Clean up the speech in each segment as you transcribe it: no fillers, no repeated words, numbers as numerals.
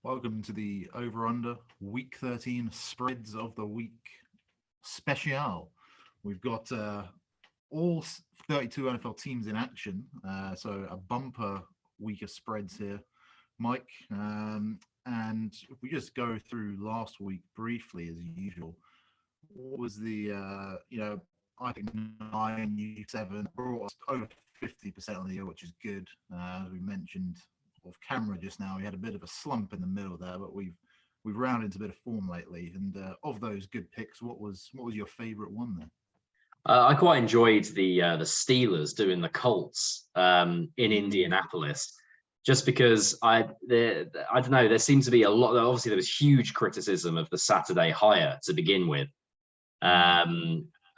Welcome to the Over Under Week 13 Spreads of the Week Special. We've got all 32 NFL teams in action, so a bumper week of spreads here, Mike. And if we just go through last week briefly, as usual, what was I think 9, 7 brought us over 50% on the year, which is good. As we mentioned off camera just now, we had a bit of a slump in the middle there, but we've rounded into a bit of form lately. And of those good picks, what was your favourite one there? I quite enjoyed the Steelers doing the Colts in Indianapolis, just because I don't know, there seemed to be a lot. Obviously, there was huge criticism of the Saturday hire to begin with,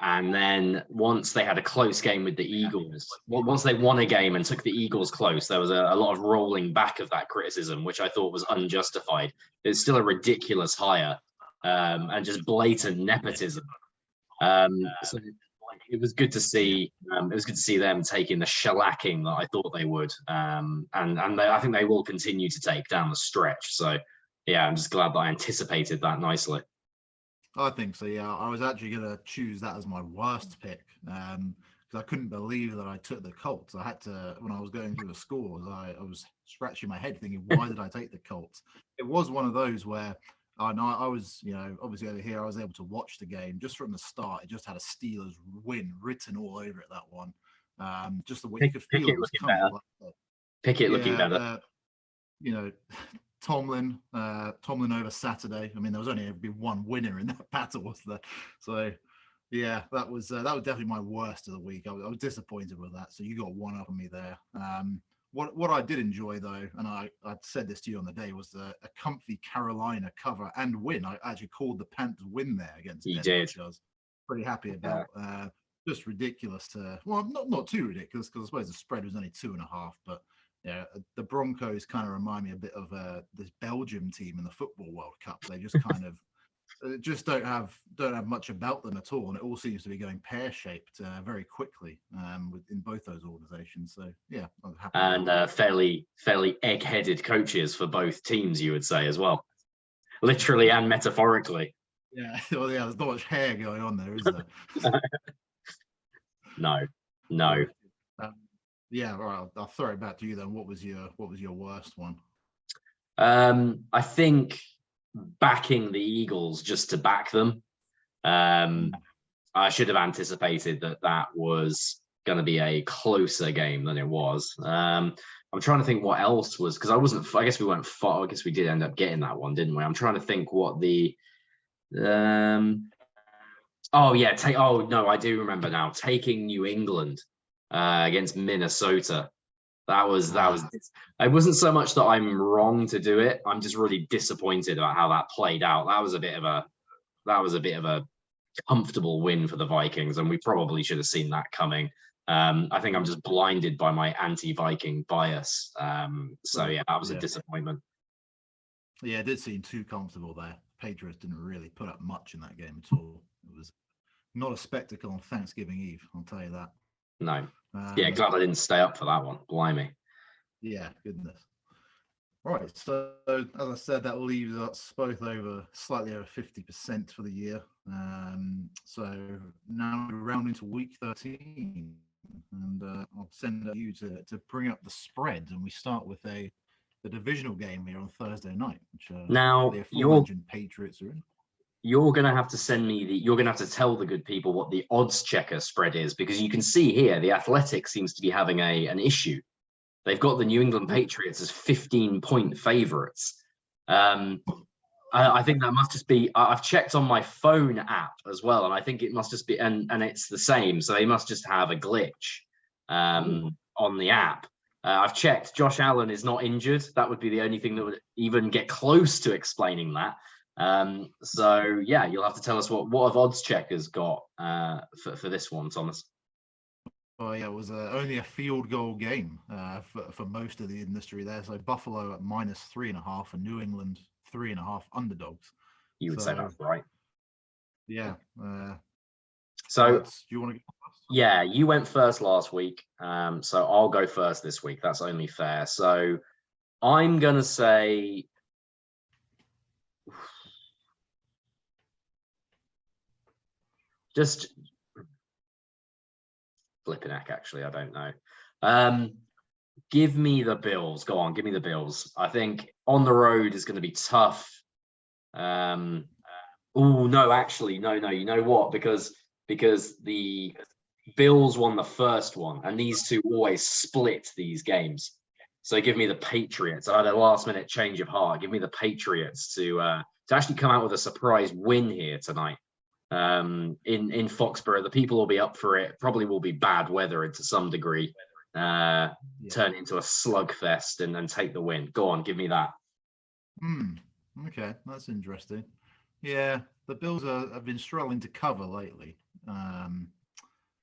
and then once they had a close game with the Eagles, once they won a game and took the Eagles close, there was a lot of rolling back of that criticism, which I thought was unjustified. It's still a ridiculous hire and just blatant nepotism. So it was good to see. It was good to see them taking the shellacking that I thought they would, and I think they will continue to take down the stretch. So yeah, I'm just glad that I anticipated that nicely. I think so. Yeah, I was actually going to choose that as my worst pick because I couldn't believe that I took the Colts. I had to, when I was going through the scores, I was scratching my head thinking, why did I take the Colts? It was one of those where I was, obviously over here, I was able to watch the game just from the start. It just had a Steelers win written all over it, that one. Just the way you could feel it was coming. Pickett looking better. Tomlin over Saturday. I mean, there was only ever been one winner in that battle, was there? So, yeah, that was definitely my worst of the week. I was disappointed with that. So you got one up on me there. What I did enjoy though, and I said this to you on the day, was a comfy Carolina cover and win. I actually called the Panthers win there against Denver, which I was pretty happy about. Just ridiculous not too ridiculous because I suppose the spread was only 2.5, but. Yeah, the Broncos kind of remind me a bit of this Belgium team in the Football World Cup. They just kind of don't have much about them at all, and it all seems to be going pear-shaped very quickly in both those organizations. So yeah, I'm happy. And fairly egg-headed coaches for both teams, you would say as well, literally and metaphorically. Yeah, well, yeah, there's not much hair going on there, is there? No. Yeah, all right. I'll throw it back to you then. What was your worst one? I think backing the Eagles just to back them. I should have anticipated that was going to be a closer game than it was. I'm trying to think what else was, because I guess we went far. I guess we did end up getting that one, didn't we? I'm trying to think what the. I do remember now. Taking New England. Against Minnesota, that was. It wasn't so much that I'm wrong to do it. I'm just really disappointed about how that played out. That was a bit of a comfortable win for the Vikings, and we probably should have seen that coming. I think I'm just blinded by my anti-Viking bias. So yeah, that was a disappointment. Yeah, it did seem too comfortable there. Patriots didn't really put up much in that game at all. It was not a spectacle on Thanksgiving Eve, I'll tell you that. No. Yeah, glad I didn't stay up for that one. Blimey. Yeah, goodness. All right, so as I said, that leaves us both slightly over 50% for the year. So now we round into week 13, and I'll send you to bring up the spread, and we start with the divisional game here on Thursday night, which now the aforementioned Patriots are in. You're going to have to send me you're going to have to tell the good people what the odds checker spread is, because you can see here the Athletic seems to be having an issue. They've got the New England Patriots as 15-point favorites. I think that must just be, I've checked on my phone app as well, and I think it must just be, and it's the same. So they must just have a glitch on the app. I've checked. Josh Allen is not injured. That would be the only thing that would even get close to explaining that. So yeah, you'll have to tell us what have odds checkers got for this one, Thomas. Oh yeah, it was only a field goal game for most of the industry there. So Buffalo at -3.5 and New England 3.5 underdogs. You would say that's right. Yeah. So do you want to go first? Yeah, you went first last week. So I'll go first this week. That's only fair. So I'm gonna say just flipping heck, actually, I don't know. Give me the Bills. Go on, give me the Bills. I think on the road is going to be tough. Oh no, actually, no. You know what? Because the Bills won the first one, and these two always split these games. So give me the Patriots. I had a last-minute change of heart. Give me the Patriots to actually come out with a surprise win here tonight. In Foxborough, the people will be up for it. Probably will be bad weather to some degree. Turn it into a slugfest and take the win. Go on, give me that. Okay, that's interesting. Yeah, the Bills have been struggling to cover lately.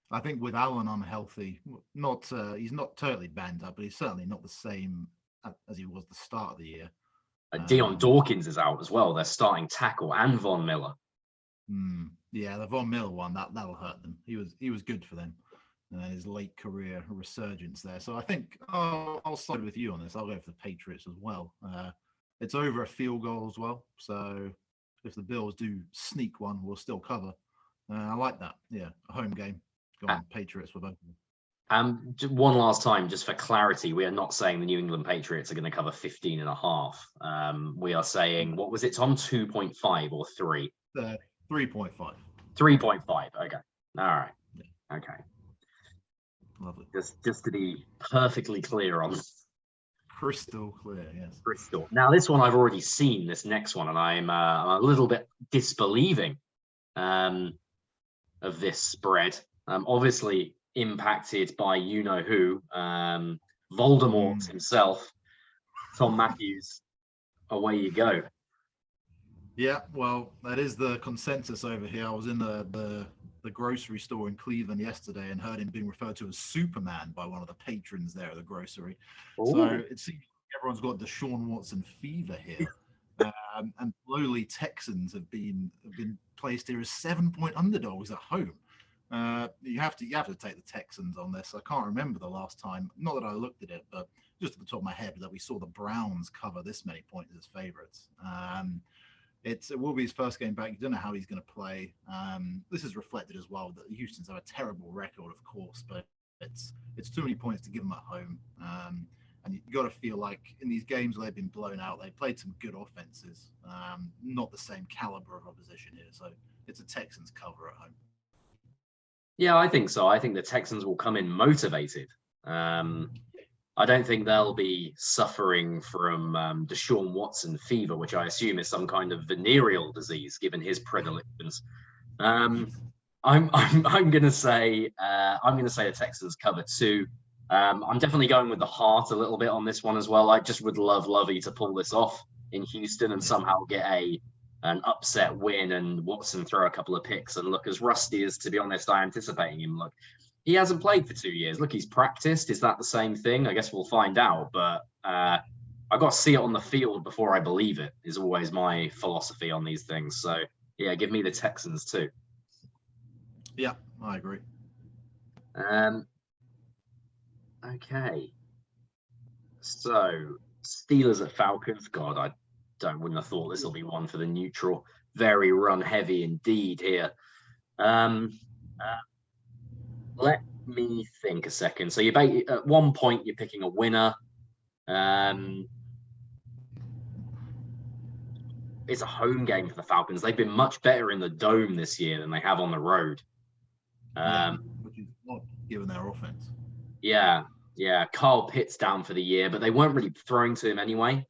I think with Allen unhealthy, he's not totally banged up, but he's certainly not the same as he was the start of the year. Dion Dawkins is out as well. They're starting tackle and Von Miller. Yeah, the Von Miller one that'll hurt them. He was good for them. His late career resurgence there. So I think I'll side with you on this. I'll go for the Patriots as well. It's over a field goal as well. So if the Bills do sneak one, we'll still cover. I like that. Yeah, a home game. Go on, Patriots for both of them. One last time, just for clarity, we are not saying the New England Patriots are going to cover 15.5. We are saying, what was it, Tom? 2.5 or 3? 3.5. 3.5. Okay. All right. Yeah. Okay. Lovely. Just to be perfectly clear on this. Crystal clear, yes. Crystal. Now, this one I've already seen, this next one, and I'm a little bit disbelieving of this spread. Obviously impacted by you-know-who, Voldemort himself, Tom Matthews. Away you go. Yeah, well, that is the consensus over here. I was in the grocery store in Cleveland yesterday and heard him being referred to as Superman by one of the patrons there at the grocery. Ooh. So it seems everyone's got Deshaun Watson fever here. And lowly Texans have been placed here as 7-point underdogs at home. You have to take the Texans on this. I can't remember the last time, not that I looked at it, but just at the top of my head, that we saw the Browns cover this many points as favorites. It will be his first game back. You don't know how he's going to play. This is reflected as well that Houston's have a terrible record, of course, but it's too many points to give them at home. And you got to feel like in these games where they've been blown out, they played some good offenses, not the same caliber of opposition here. So it's a Texans cover at home. Yeah, I think so. I think the Texans will come in motivated. I don't think they'll be suffering from Deshaun Watson fever, which I assume is some kind of venereal disease, given his predilections. I'm going to say the Texans cover 2. I'm definitely going with the heart a little bit on this one as well. I just would love Lovey to pull this off in Houston and somehow get an upset win and Watson throw a couple of picks and look as rusty as, to be honest, I anticipating him look. He hasn't played for 2 years. Look, he's practiced. Is that the same thing? I guess we'll find out. But I got to see it on the field before I believe it, is always my philosophy on these things. So, yeah, give me the Texans too. Yeah, I agree. Okay. So, Steelers at Falcons. God, wouldn't have thought this will be one for the neutral. Very run heavy indeed here. Let me think a second. So at one point you're picking a winner. It's a home game for the Falcons. They've been much better in the dome this year than they have on the road. Which is not given their offense. Yeah. Kyle Pitts down for the year, but they weren't really throwing to him anyway.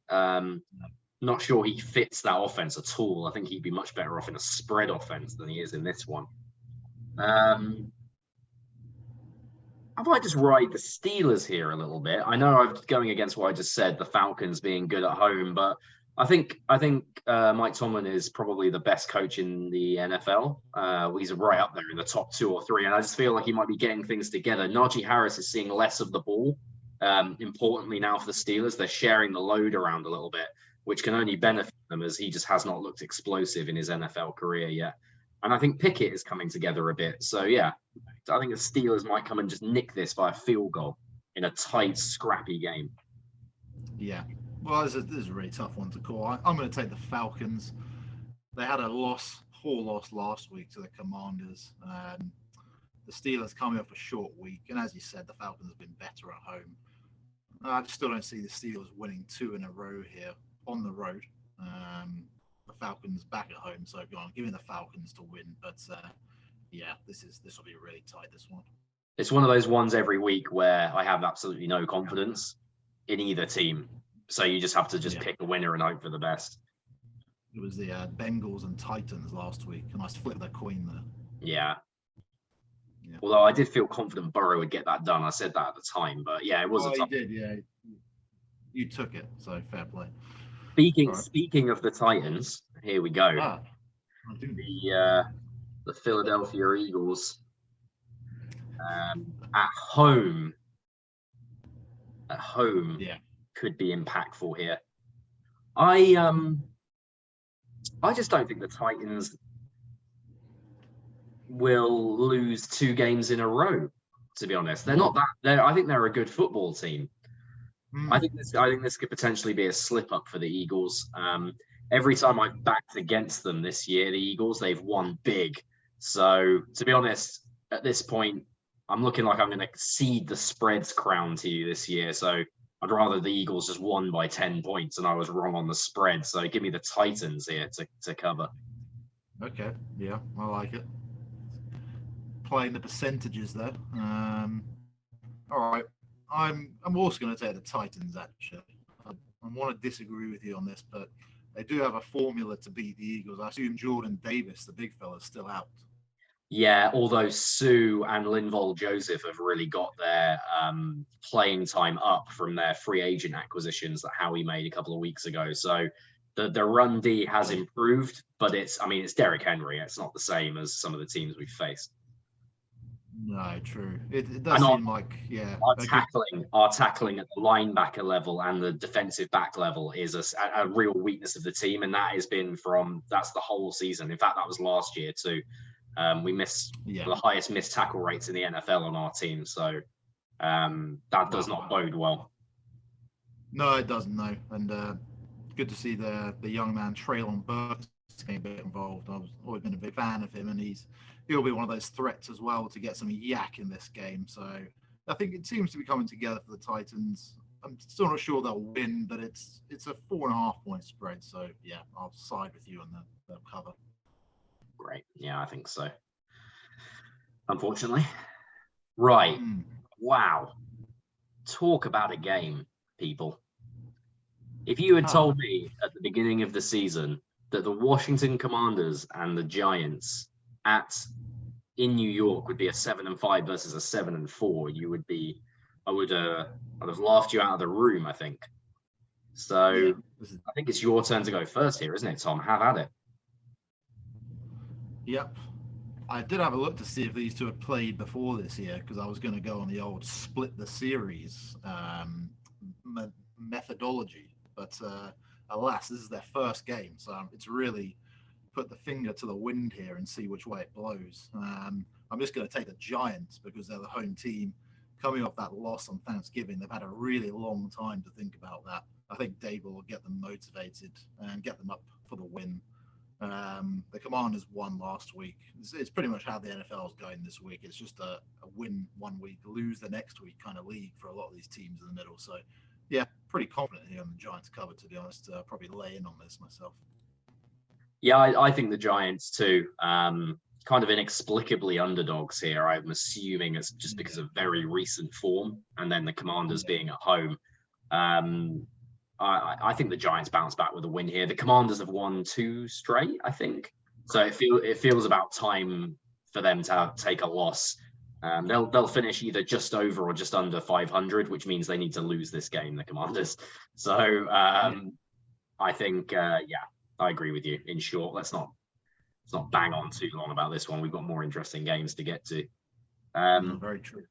Not sure he fits that offense at all. I think he'd be much better off in a spread offense than he is in this one. I might just ride the Steelers here a little bit. I know I'm going against what I just said, the Falcons being good at home, but I think Mike Tomlin is probably the best coach in the NFL. He's right up there in the top 2 or 3, and I just feel like he might be getting things together. Najee Harris is seeing less of the ball. Importantly now for the Steelers, they're sharing the load around a little bit, which can only benefit them as he just has not looked explosive in his NFL career yet. And I think Pickett is coming together a bit. So, yeah, I think the Steelers might come and just nick this by a field goal in a tight, scrappy game. Yeah. Well, this is a really tough one to call. I'm going to take the Falcons. They had a loss poor loss last week to the Commanders. The Steelers coming off a short week, and as you said, the Falcons have been better at home. I still don't see the Steelers winning 2 in a row here on the road. The Falcons back at home, so I'm giving the Falcons to win. But yeah, this will be really tight. This one. It's one of those ones every week where I have absolutely no confidence in either team. So you just have to pick a winner and hope for the best. It was the Bengals and Titans last week, and I flipped the coin there. Yeah. Although I did feel confident Burrow would get that done. I said that at the time, but yeah, it was a tough. You did, yeah. You took it, so fair play. Speaking of the Titans, here we go. The Philadelphia Eagles at home. Could be impactful here. I just don't think the Titans will lose 2 games in a row. To be honest, they're not that. I think they're a good football team. I think this could potentially be a slip up for the Eagles. Every time I've backed against them this year, the Eagles, they've won big. So to be honest, at this point, I'm looking like I'm going to cede the spreads crown to you this year. So I'd rather the Eagles just won by 10 points and I was wrong on the spread. So give me the Titans here to cover. Okay. Yeah, I like it. Playing the percentages there. All right. I'm also going to take the Titans, actually. I want to disagree with you on this, but they do have a formula to beat the Eagles. I assume Jordan Davis, the big fella, is still out. Yeah, although Sue and Linval Joseph have really got their playing time up from their free agent acquisitions that Howie made a couple of weeks ago. So the run D has improved, but it's Derrick Henry. It's not the same as some of the teams we've faced. No, true. It does seem like, yeah. Our tackling at the linebacker level and the defensive back level is a real weakness of the team, and that's the whole season. In fact, that was last year too. We missed the highest missed tackle rates in the NFL on our team, so that does not bode well. No, it doesn't. No, and good to see the young man Treylon Burks getting a bit involved. I've always been a big fan of him, and he'll be one of those threats as well to get some yak in this game. So I think it seems to be coming together for the Titans. I'm still not sure they'll win, but it's a 4.5 point spread. So yeah, I'll side with you on the cover. Great. Yeah, I think so. Unfortunately. Right. Wow. Talk about a game, people. If you had told me at the beginning of the season that the Washington Commanders and the Giants in New York would be a 7-5 versus a 7-4, I would have laughed you out of the room, I think. So I think it's your turn to go first here, isn't it, Tom? Have at it. Yep. I did have a look to see if these two had played before this year, because I was going to go on the old split the series methodology. But alas, this is their first game. So it's really put the finger to the wind here and see which way it blows. I'm just going to take the Giants because they're the home team. Coming off that loss on Thanksgiving, they've had a really long time to think about that. I think Dable will get them motivated and get them up for the win. The Commanders won last week. It's pretty much how the NFL is going this week. It's just a win one week, lose the next week kind of league for a lot of these teams in the middle. So, yeah, pretty confident here on the Giants cover, to be honest. Probably lay in on this myself. Yeah, I think the Giants too. Kind of inexplicably underdogs here. I'm assuming it's just because of very recent form, and then the Commanders being at home. I think the Giants bounce back with a win here. The Commanders have won 2 straight, I think. So it feels about time for them to take a loss. They'll finish either just over or just under 500, which means they need to lose this game, the Commanders. So I think, I agree with you. In short, let's not bang on too long about this one. We've got more interesting games to get to. Very true.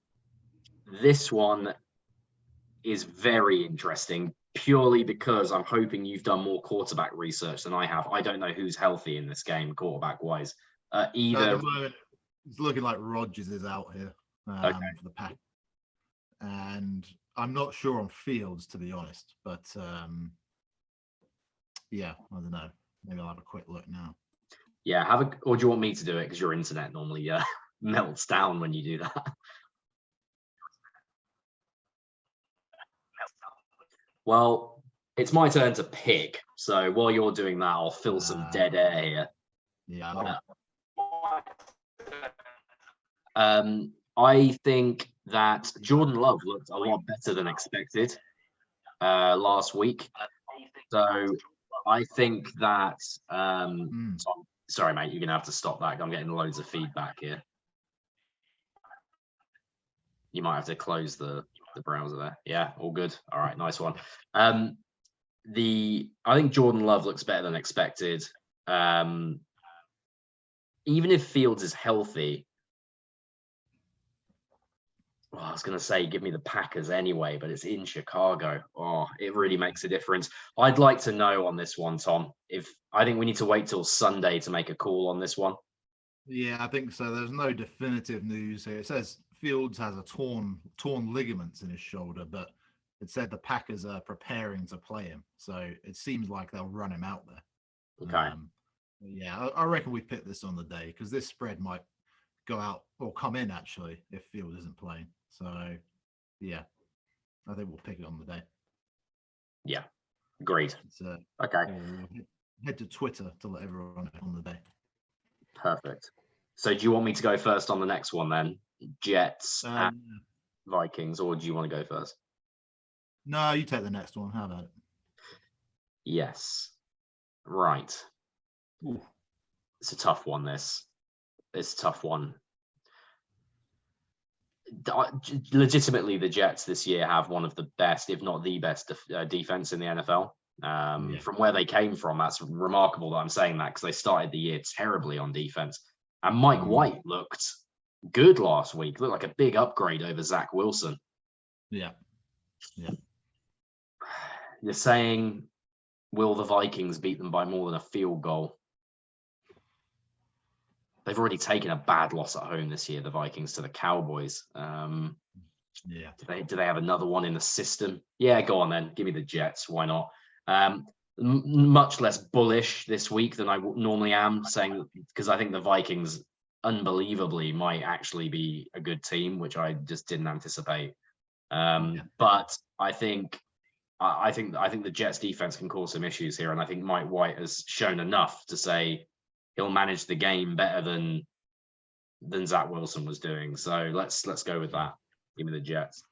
This one is very interesting, purely because I'm hoping you've done more quarterback research than I have. I don't know who's healthy in this game, quarterback-wise. It's looking like Rodgers is out here for the Pack. And I'm not sure on Fields, to be honest. But, I don't know. Maybe I'll have a quick look now. Yeah, or do you want me to do it because your internet normally melts down when you do that? Well, it's my turn to pick. So while you're doing that, I'll fill some dead air here. Yeah. I think that Jordan Love looked a lot better than expected last week. So I think that sorry, mate, you're gonna have to stop that. I'm getting loads of feedback here. You might have to close the browser there. Yeah, all good. All right, nice one. I think Jordan Love looks better than expected. Even if Fields is healthy, well, I was going to say give me the Packers anyway, but it's in Chicago. Oh, it really makes a difference. I'd like to know on this one, Tom. I think we need to wait till Sunday to make a call on this one. Yeah, I think so. There's no definitive news here. It says Fields has a torn ligaments in his shoulder, but it said the Packers are preparing to play him. So it seems like they'll run him out there. Okay. Yeah, I reckon we pick this on the day because this spread might go out or come in actually if Fields isn't playing. So yeah, I think we'll pick it on the day. Yeah, agreed. Okay. We'll head to Twitter to let everyone know on the day. Perfect. So do you want me to go first on the next one then? Jets and Vikings, or do you want to go first? No, you take the next one. How about it? Yes. Right. Ooh. It's a tough one, this. It's a tough one. Legitimately, the Jets this year have one of the best, if not the best, defense in the NFL. From where they came from, that's remarkable that I'm saying that because they started the year terribly on defense. And Mike White looked good last week. Looked like a big upgrade over Zach Wilson. Yeah. You're saying, will the Vikings beat them by more than a field goal? They've already taken a bad loss at home this year, the Vikings, to the Cowboys. Yeah. Do they have another one in the system? Yeah, go on then. Give me the Jets. Why not? Much less bullish this week than I normally am, saying because I think the Vikings unbelievably might actually be a good team, which I just didn't anticipate. But I think the Jets defense can cause some issues here, and I think Mike White has shown enough to say he'll manage the game better than Zach Wilson was doing. So let's go with that. Give me the Jets.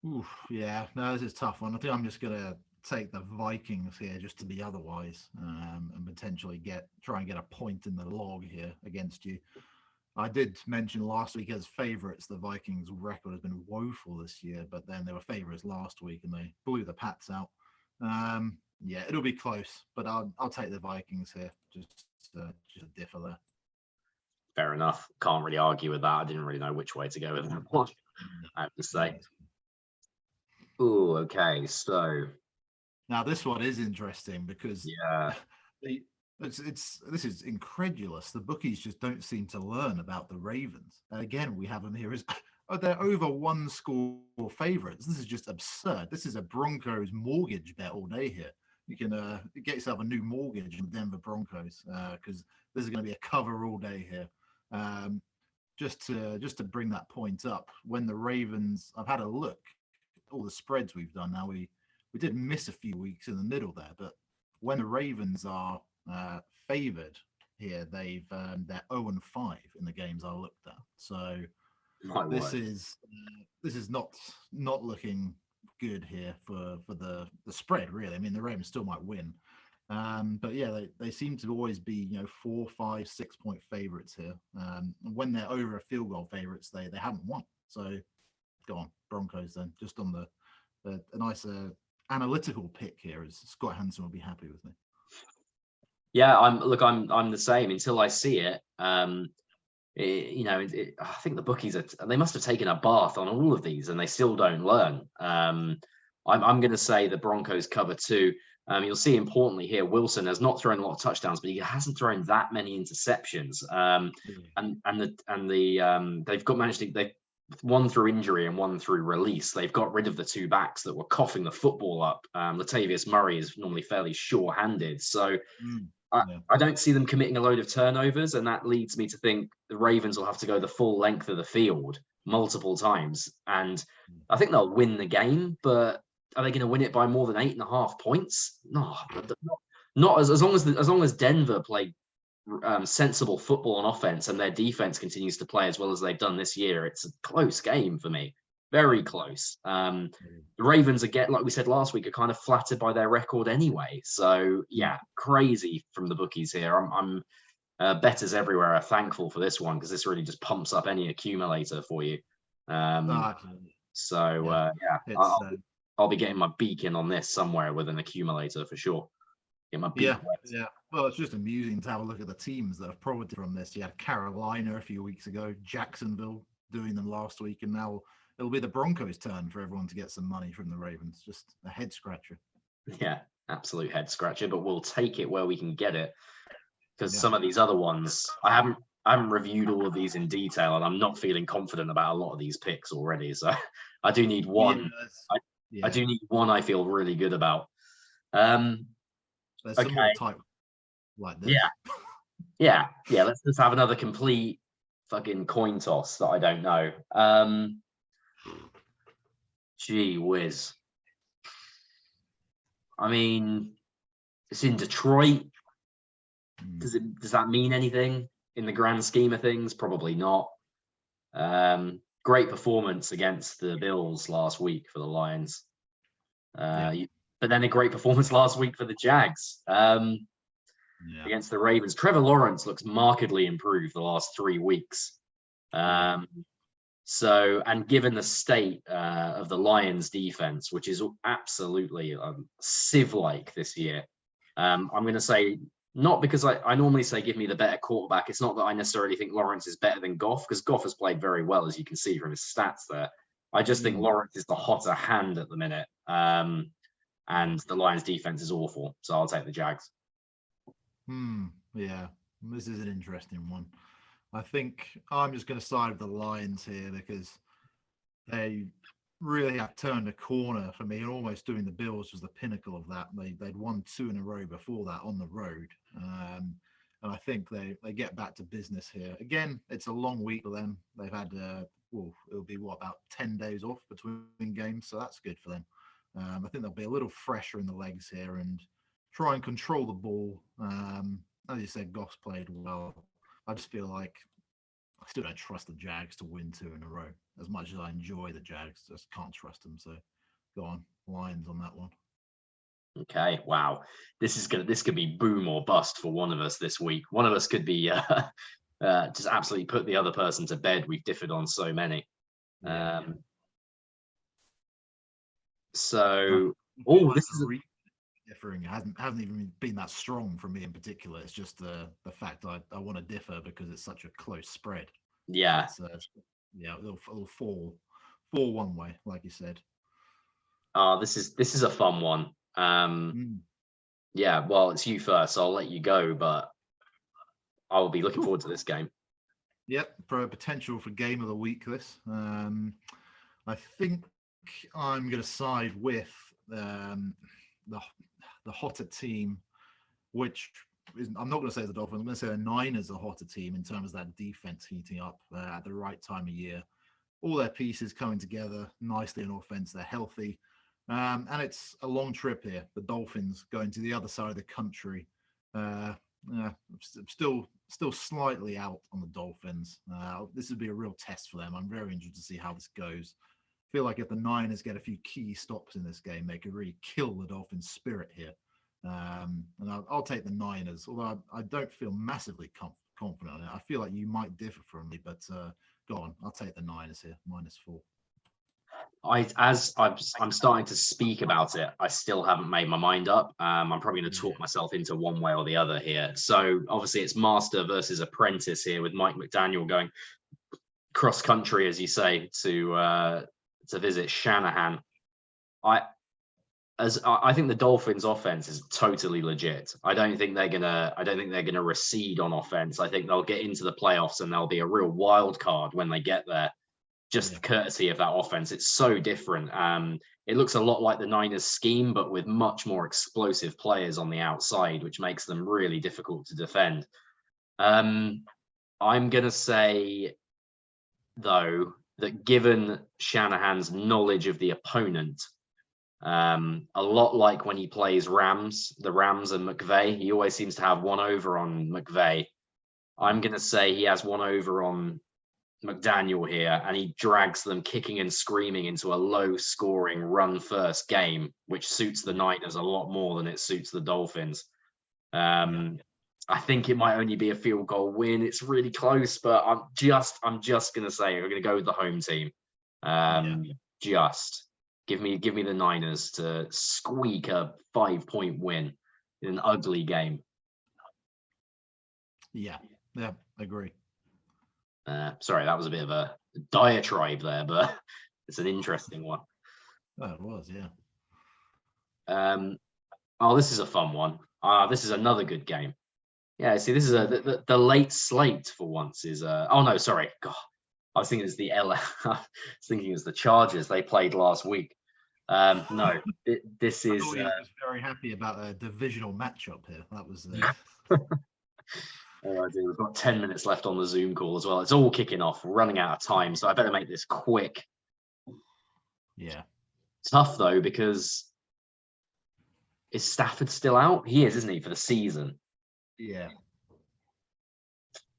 Oof, yeah, no, this is a tough one. I think I'm just gonna take the Vikings here just to be otherwise, and potentially try and get a point in the log here against you. I did mention last week as favourites, the Vikings' record has been woeful this year, but then they were favourites last week and they blew the Pats out. Yeah, it'll be close, but I'll take the Vikings here. Just a differ there. Fair enough. Can't really argue with that. I didn't really know which way to go with that one, I have to say. Oh, okay. So now this one is interesting because this is incredulous. The bookies just don't seem to learn about the Ravens. And again, we have them here as they're over one score favorites. This is just absurd. This is a Broncos mortgage bet all day here. You can get yourself a new mortgage in the Denver Broncos because this is going to be a cover all day here. Just to bring that point up, when the Ravens, I've had a look at all the spreads we've done. Now we did miss a few weeks in the middle there, but when the Ravens are favored here, they're 0-5 in the games I looked at. So this is not looking good here for the spread, really. I mean, the Ravens still might win, but yeah, they seem to always be 4, 5, 6 point favorites here. When they're over a field goal favorites, they haven't won. So go on, Broncos then. Just on a nice analytical pick here, as Scott Hanson will be happy with me. Yeah, I'm the same until I see it. I think the bookies they must have taken a bath on all of these and they still don't learn. I'm going to say the Broncos cover 2. You'll see importantly here, Wilson has not thrown a lot of touchdowns, but he hasn't thrown that many interceptions. They've one through injury and one through release. They've got rid of the two backs that were coughing the football up. Latavius Murray is normally fairly sure-handed. So I don't see them committing a load of turnovers, and that leads me to think the Ravens will have to go the full length of the field multiple times. And I think they'll win the game, but are they going to win it by more than 8.5 points? No, not as long as Denver play sensible football on offense and their defense continues to play as well as they've done this year. It's a close game for me, very close. The Ravens, again, like we said last week, are kind of flattered by their record anyway. So yeah, crazy from the bookies here. I'm bettors everywhere are thankful for this one because this really just pumps up any accumulator for you. I'll be getting my beak in on this somewhere with an accumulator for sure. Get my beak wet. Well, it's just amusing to have a look at the teams that have profited from this. You had Carolina a few weeks ago, Jacksonville doing them last week, and now it'll be the Broncos' turn for everyone to get some money from the Ravens. Just a head scratcher. Yeah, absolute head scratcher, but we'll take it where we can get it. Because some of these other ones, I haven't reviewed all of these in detail, and I'm not feeling confident about a lot of these picks already. So I do need one. I do need one I feel really good about. There's some more type like this. Yeah. Let's just have another complete fucking coin toss that I don't know. Gee whiz. I mean, it's in Detroit. Does that mean anything in the grand scheme of things? Probably not. Great performance against the Bills last week for the Lions. But then a great performance last week for the Jags against the Ravens. Trevor Lawrence looks markedly improved the last 3 weeks. So, and given the state of the Lions defense, which is absolutely sieve-like this year, I'm going to say, not because I normally say give me the better quarterback. It's not that I necessarily think Lawrence is better than Goff, because Goff has played very well, as you can see from his stats there. I just think Lawrence is the hotter hand at the minute. And the Lions defense is awful. So I'll take the Jags. Yeah, this is an interesting one. I think I'm just going to side with the Lions here because they really have turned a corner for me, and almost doing the Bills was the pinnacle of that. They'd won 2 in a row before that on the road. And I think they get back to business here. Again, it's a long week for them. They've had, it'll be about 10 days off between games. So that's good for them. I think they'll be a little fresher in the legs here and try and control the ball. As you said, Goff's played well. I just feel like I still don't trust the Jags to win 2 in a row. As much as I enjoy the Jags, just can't trust them. So go on, Lions on that one. Okay, wow. This could be boom or bust for one of us this week. One of us could be just absolutely put the other person to bed. We've differed on so many. So, this is differing. It hasn't even been that strong for me in particular. It's just the fact I want to differ because it's such a close spread. Yeah. It'll fall one way, like you said. This is a fun one. Yeah, well, it's you first, so I'll let you go, but I'll be looking forward to this game. Yep, for a potential for game of the week. This, I think I'm going to side with the hotter team, which is, I'm not going to say the Dolphins. I'm going to say the Niners are a hotter team in terms of that defense heating up at the right time of year. All their pieces coming together nicely in offense. They're healthy. And it's a long trip here. The Dolphins going to the other side of the country. Still slightly out on the Dolphins. This would be a real test for them. I'm very interested to see how this goes. I feel like if the Niners get a few key stops in this game, they could really kill the Dolphins' spirit here. And I'll take the Niners, although I don't feel massively confident on it. I feel like you might differ from me, but go on. I'll take the Niners here, -4. As I'm starting to speak about it, I still haven't made my mind up. I'm probably going to talk myself into one way or the other here. So obviously it's master versus apprentice here, with Mike McDaniel going cross country, as you say, to visit Shanahan. I think the Dolphins' offense is totally legit. I don't think they're gonna recede on offense. I think they'll get into the playoffs and they'll be a real wild card when they get there. just the courtesy of that offense. It's so different. It looks a lot like the Niners scheme, but with much more explosive players on the outside, which makes them really difficult to defend. I'm going to say, though, that given Shanahan's knowledge of the opponent, a lot like when he plays the Rams and McVay, he always seems to have one over on McVay. I'm going to say he has one over on McDaniel here, and he drags them kicking and screaming into a low-scoring run-first game, which suits the Niners a lot more than it suits the Dolphins. I think it might only be a field goal win. It's really close, but I'm just going to say we're going to go with the home team. Just give me the Niners to squeak a 5-point win in an ugly game. Yeah, agree. Sorry, that was a bit of a diatribe there, but it's an interesting one. Oh, it was, yeah. This is a fun one. This is another good game. Yeah, see, this is the late slate for once is oh no, sorry. God, I was thinking it's the I was thinking it's the Chargers. They played last week. No, this is. I was very happy about a divisional matchup here. That was. Oh, we've got 10 minutes left on the Zoom call as well. It's all kicking off. We're running out of time, so I better make this quick. Yeah. Tough though, because is Stafford still out? He is, isn't he, for the season? Yeah.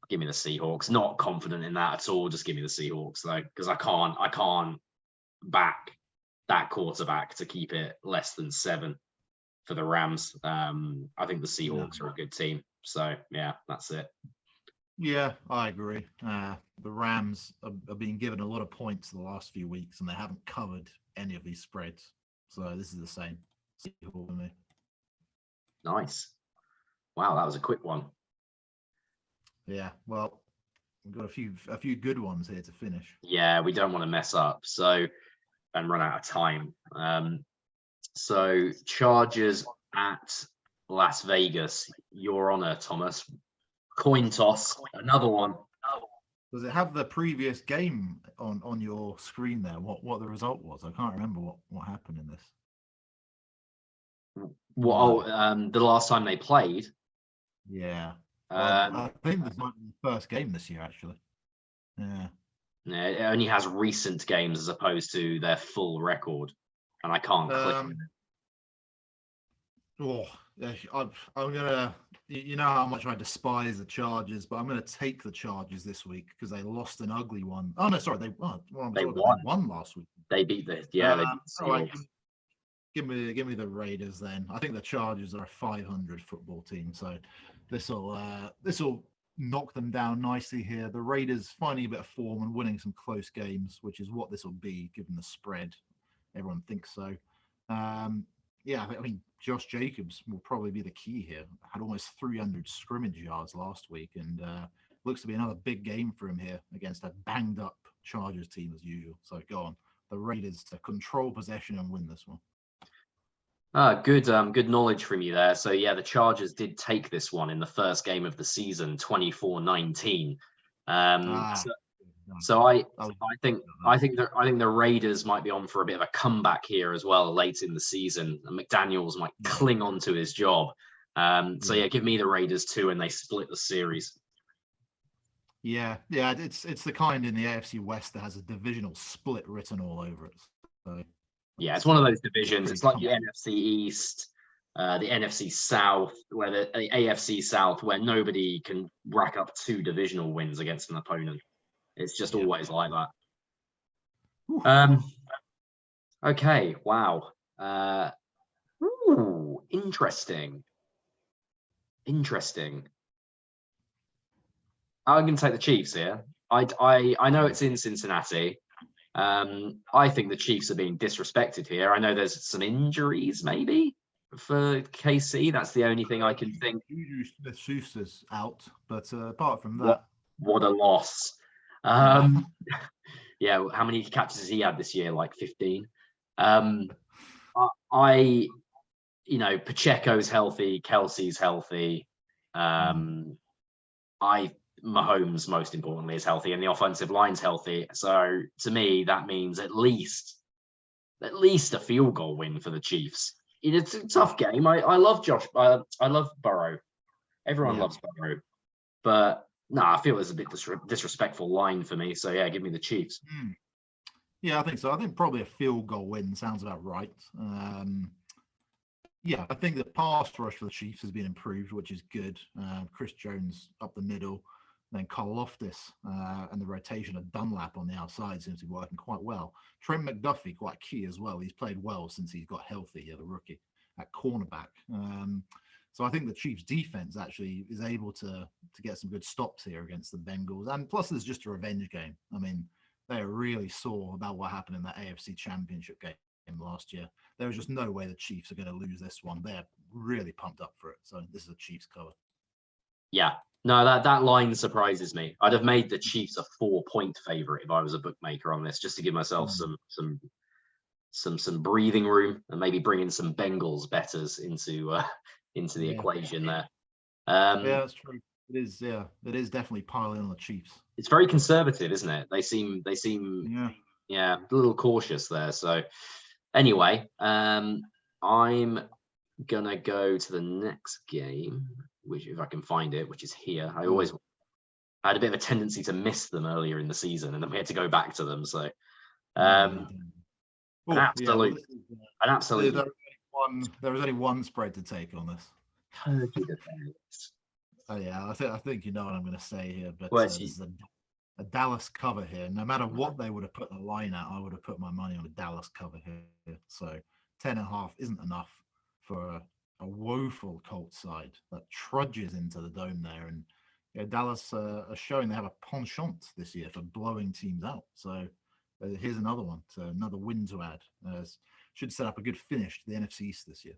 Give me the Seahawks. Not confident in that at all. Just give me the Seahawks, though, because I can't back that quarterback to keep it less than 7 for the Rams. I think the Seahawks are a good team. So, yeah, that's it. Yeah, I agree. The Rams are being given a lot of points the last few weeks, and they haven't covered any of these spreads. So this is the same. Seahawks for me. Nice. Wow, that was a quick one. Yeah, well, we've got a few good ones here to finish. Yeah, we don't want to mess up and run out of time. So Chargers at Las Vegas. Your honor, Thomas. Coin toss, another one. Does it have the previous game on your screen there? What the result was? I can't remember what happened in this. The last time they played. Yeah. Well, I think this might be the first game this year, actually. Yeah. Yeah, it only has recent games as opposed to their full record, and I can't click. I'm gonna. You know how much I despise the Chargers, but I'm gonna take the Chargers this week because they lost an ugly one. Oh no, sorry, they won last week. They beat the right, give me the Raiders then. I think the Chargers are a 500 football team, so this will knock them down nicely here. The Raiders finding a bit of form and winning some close games, which is what this will be given the spread. Everyone thinks so. Yeah, I mean, Josh Jacobs will probably be the key here. Had almost 300 scrimmage yards last week, and looks to be another big game for him here against a banged up Chargers team as usual. So go on, the Raiders to control possession and win this one. Good knowledge from you there. So yeah, the Chargers did take this one in the first game of the season, 24-19. So I think the Raiders might be on for a bit of a comeback here as well late in the season, and McDaniels might cling on to his job. So yeah, give me the Raiders too, and they split the series. Yeah, it's the kind in the AFC West that has a divisional split written all over it. So, yeah, it's one of those divisions. It's like the NFC East, the NFC South, where the AFC South, where nobody can rack up 2 divisional wins against an opponent. It's just always like that. Okay, wow. Interesting. I'm going to take the Chiefs here. I know it's in Cincinnati. I think the Chiefs are being disrespected here. I know there's some injuries maybe for KC. That's the only thing I can think. Juju Smith-Schuster's out, but apart from that, what a loss. Yeah, how many catches has he had this year? Like 15. Pacheco's healthy, Kelsey's healthy. I Mahomes, most importantly, is healthy and the offensive line's healthy. So to me, that means at least a field goal win for the Chiefs. It's a tough game. I love Josh. I love Burrow. Everyone loves Burrow. But no, I feel it's a bit disrespectful line for me. So yeah, give me the Chiefs. Yeah, I think so. I think probably a field goal win sounds about right. Yeah, I think the pass rush for the Chiefs has been improved, which is good. Chris Jones up the middle, then Karlaftis and the rotation of Dunlap on the outside seems to be working quite well. Trent McDuffie, quite key as well. He's played well since he's got healthy, the rookie, at cornerback. So I think the Chiefs defense actually is able to get some good stops here against the Bengals. And plus, it's just a revenge game. I mean, they really saw about what happened in that AFC Championship game last year. There was just no way the Chiefs are going to lose this one. They're really pumped up for it. So this is a Chiefs cover. Yeah. No, that line surprises me. I'd have made the Chiefs a 4-point favorite if I was a bookmaker on this, just to give myself some breathing room and maybe bring in some Bengals bettors into the equation there. Yeah, that's true. It is. Yeah, it is definitely piling on the Chiefs. It's very conservative, isn't it? They seem a little cautious there. So anyway, I'm gonna go to the next game, which if I can find it, which is here. I had a bit of a tendency to miss them earlier in the season, and then we had to go back to them. So an absolute. There was only one spread to take on this. Oh yeah, I think you know what I'm going to say here, but this is a Dallas cover here. No matter what they would have put the line at, I would have put my money on a Dallas cover here. So 10.5 isn't enough for a woeful Colts side that trudges into the dome there. And Dallas are showing they have a penchant this year for blowing teams out. So here's another one, another win to add. Should set up a good finish to the NFC East this year.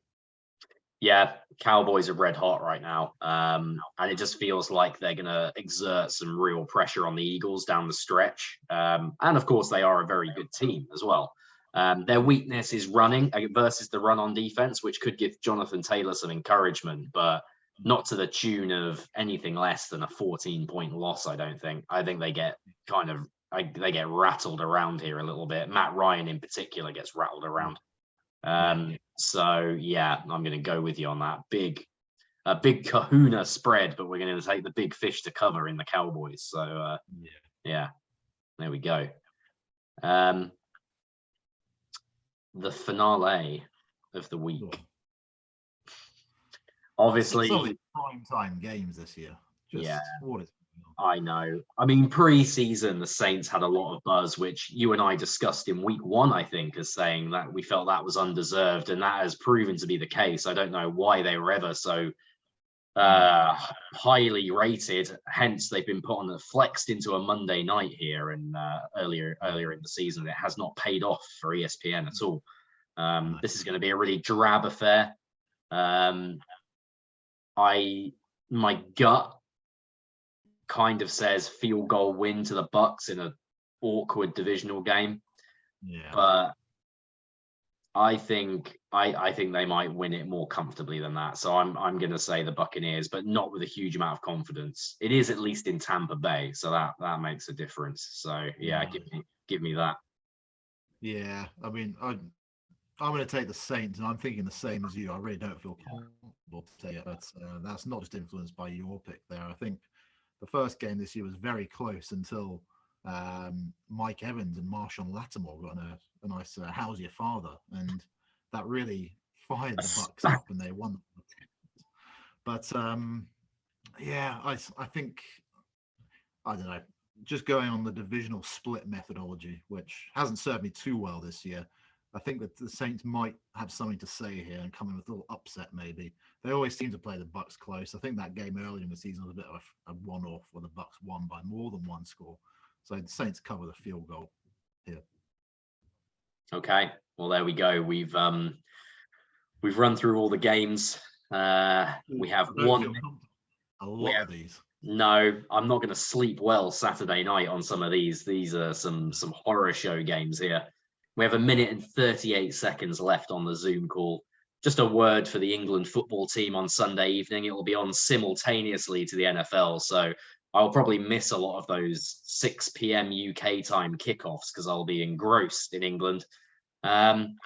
Yeah, Cowboys are red hot right now. And it just feels like they're going to exert some real pressure on the Eagles down the stretch. And of course, they are a very good team as well. Their weakness is running versus the run on defense, which could give Jonathan Taylor some encouragement, but not to the tune of anything less than a 14-point loss, I don't think. I think they get they get rattled around here a little bit. Matt Ryan in particular gets rattled around. So yeah, I'm going to go with you on that. A big kahuna spread, but we're going to take the big fish to cover in the Cowboys. So yeah, there we go. The finale of the week. Obviously, prime time games this year. I know. I mean, pre-season, the Saints had a lot of buzz, which you and I discussed in week 1, I think, as saying that we felt that was undeserved, and that has proven to be the case. I don't know why they were ever so highly rated. Hence, they've been flexed into a Monday night here, and earlier in the season, it has not paid off for ESPN at all. This is going to be a really drab affair. My gut kind of says field goal win to the Bucs in an awkward divisional game. Yeah. But I think they might win it more comfortably than that. So I'm going to say the Buccaneers, but not with a huge amount of confidence. It is at least in Tampa Bay, so that makes a difference. So yeah, give me that. Yeah, I mean, I'm going to take the Saints, and I'm thinking the same as you. I really don't feel comfortable to say it, but that's not just influenced by your pick there. I think the first game this year was very close until Mike Evans and Marshawn Lattimore got a nice "How's your father?" and that really fired the Bucs up, and they won. But yeah, I think I don't know. Just going on the divisional split methodology, which hasn't served me too well this year. I think that the Saints might have something to say here and come in with a little upset, maybe. They always seem to play the Bucs close. I think that game earlier in the season was a bit of a one-off where the Bucs won by more than one score. So the Saints cover the field goal here. Okay, well there we go. We've run through all the games. We have one. A lot of these. No, I'm not going to sleep well Saturday night on some of these. These are some horror show games here. We have 1 minute and 38 seconds left on the Zoom call. Just a word for the England football team on Sunday evening. It will be on simultaneously to the NFL. So I'll probably miss a lot of those 6 p.m. UK time kickoffs because I'll be engrossed in England. I'm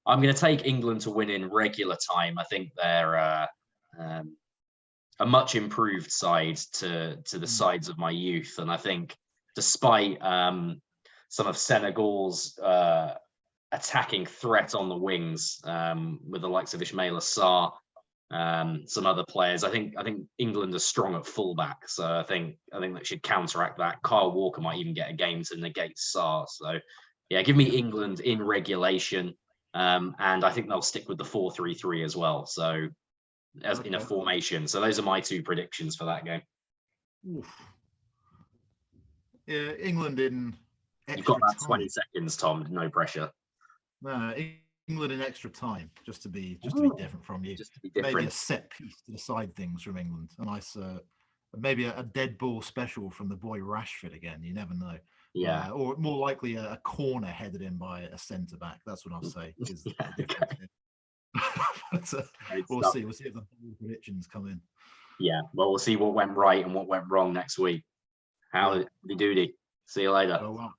going to take England to win in regular time. I think they're a much improved side to the sides of my youth, and I think despite some of Senegal's attacking threat on the wings with the likes of Ismaila Sarr, some other players, I think England are strong at fullback, so I think that should counteract that. Kyle Walker might even get a game to negate Sarr. So yeah, give me England in regulation, and I think they'll stick with the 4-3-3 as well. So as in a formation. So those are my 2 predictions for that game. Oof. Yeah, England in extra You've got about time. 20 seconds, Tom. No pressure. No, England in extra time, just to be different from you. Just to be different. Maybe a set piece to decide things from England. A nice, maybe a dead ball special from the boy Rashford again. You never know. Yeah. Or more likely a corner headed in by a centre back. That's what I'll say. Is the difference. But, we'll see. We'll see if the predictions come in. Yeah. Well, we'll see what went right and what went wrong next week. Howdy doody. See you later. Oh, well.